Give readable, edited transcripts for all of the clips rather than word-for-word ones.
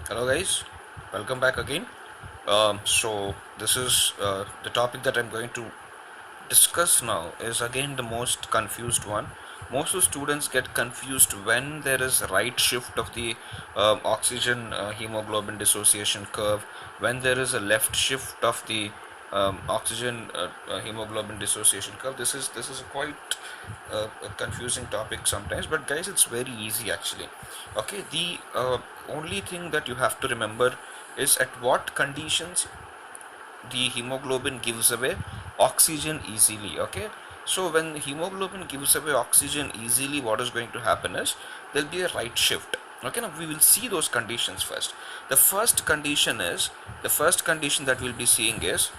Hello, guys. Welcome back again. So this is the topic that I'm going to discuss now is again the most confused one. Most of students get confused when there is right shift of the oxygen hemoglobin dissociation curve, when there is a left shift of the oxygen hemoglobin dissociation curve. This is a quite a confusing topic sometimes, but guys, it's very easy actually. Okay, the only thing that you have to remember is at what conditions the hemoglobin gives away oxygen easily. Okay, so when hemoglobin gives away oxygen easily, what is going to happen is there'll be a right shift. Okay, now we will see those conditions first. The first condition that we'll be seeing is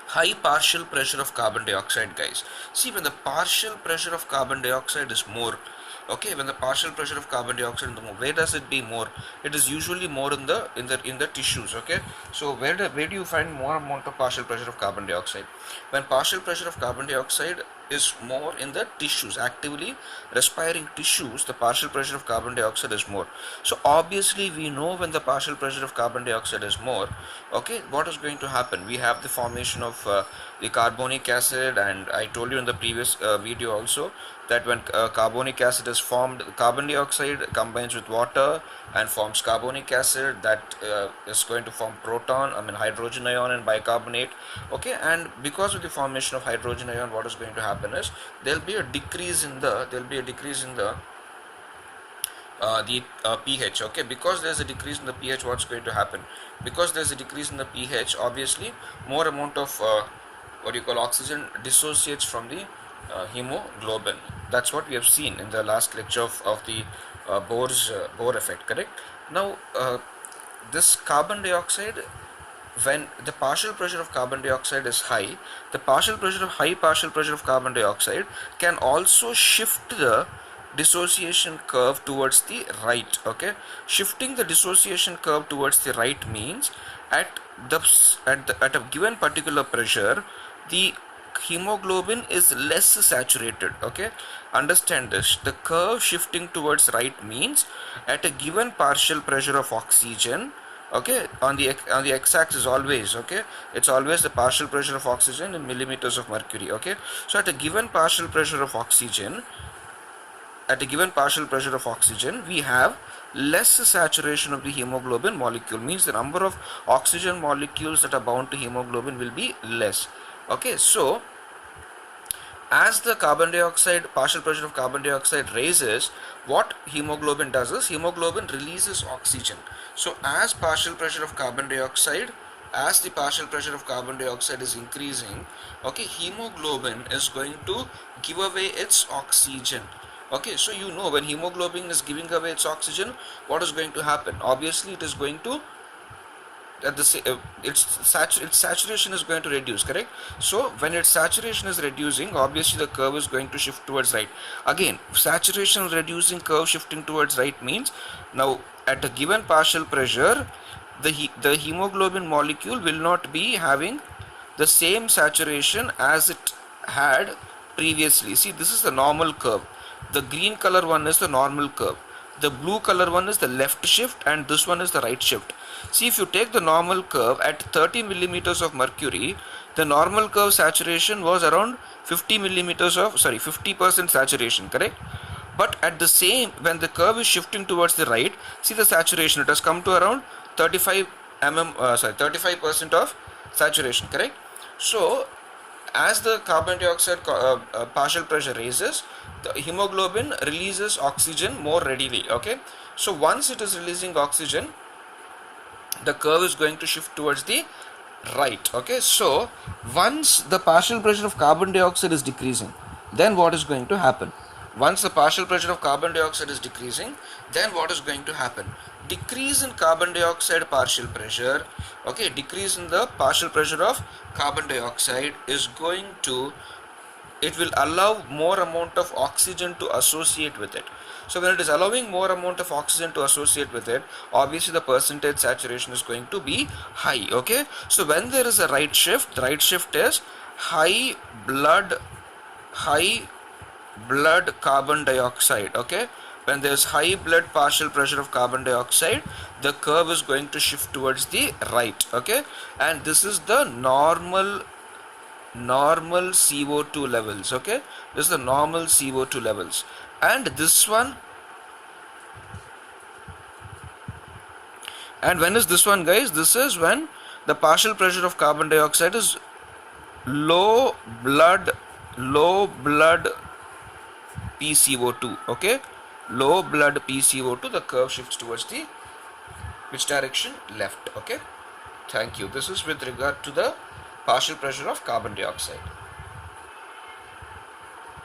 high partial pressure of carbon dioxide, guys. See, when the partial pressure of carbon dioxide is more, okay, when the partial pressure of carbon dioxide is more, where does it be more? It is usually more in the tissues. Okay, so where do you find more amount of partial pressure of carbon dioxide? When partial pressure of carbon dioxide is more in the tissues, actively respiring tissues, the partial pressure of carbon dioxide is more. So obviously we know when the partial pressure of carbon dioxide is more, okay, what is going to happen? We have the formation of the carbonic acid, and I told you in the previous video also that when carbonic acid is formed, carbon dioxide combines with water and forms carbonic acid, that is going to form hydrogen ion and bicarbonate. Okay, and because of the formation of hydrogen ion, what is going to happen is there'll be a decrease in the pH. Okay, because there's a decrease in the pH, what's going to happen? Because there's a decrease in the pH, obviously more amount of what you call oxygen dissociates from the hemoglobin. That's what we have seen in the last lecture of the Bohr effect, correct? Now this carbon dioxide, when the partial pressure of carbon dioxide is high, the high partial pressure of carbon dioxide can also shift the dissociation curve towards the right. Okay, shifting the dissociation curve towards the right means at at a given particular pressure, the hemoglobin is less saturated. Okay, understand this. The curve shifting towards right means at a given partial pressure of oxygen, okay, on the x-axis always, okay, it's always the partial pressure of oxygen in millimeters of mercury. Okay, so at a given partial pressure of oxygen, we have less saturation of the hemoglobin molecule, means the number of oxygen molecules that are bound to hemoglobin will be less. Okay, so as the partial pressure of carbon dioxide raises, what hemoglobin does is hemoglobin releases oxygen. So as the partial pressure of carbon dioxide is increasing, okay, hemoglobin is going to give away its oxygen. Okay, so you know when hemoglobin is giving away its oxygen, what is going to happen? Obviously it is going to its saturation is going to reduce, correct? So when its saturation is reducing, obviously the curve is going to shift towards right. Again, saturation reducing, curve shifting towards right means now at a given partial pressure, the hemoglobin molecule will not be having the same saturation as it had previously. See, this is the normal curve. The green color one is the normal curve, the blue color one is the left shift, and this one is the right shift. See, if you take the normal curve at 30 millimeters of mercury, the normal curve saturation was around 50% saturation, correct? But at the same, when the curve is shifting towards the right, see the saturation, it has come to around 35% of saturation, correct? So as the carbon dioxide partial pressure raises, the hemoglobin releases oxygen more readily. Okay, so once it is releasing oxygen, the curve is going to shift towards the right. Okay, so once the partial pressure of carbon dioxide is decreasing, then what is going to happen? Once the partial pressure of carbon dioxide is decreasing, then what is going to happen? Decrease in carbon dioxide partial pressure, okay, decrease in the partial pressure of carbon dioxide is going to, it will allow more amount of oxygen to associate with it. So when it is allowing more amount of oxygen to associate with it, obviously the percentage saturation is going to be high. Okay, so when there is a right shift, the right shift is high blood carbon dioxide. Okay, when there's high blood partial pressure of carbon dioxide, the curve is going to shift towards the right. Okay, and this is the normal CO2 levels. Okay, this is the normal CO2 levels, and this one, and when is this one, guys? This is when the partial pressure of carbon dioxide is low blood PCO2. Okay, low blood PCO2, the curve shifts towards the which direction? Left. Okay, thank you. This is with regard to the partial pressure of carbon dioxide.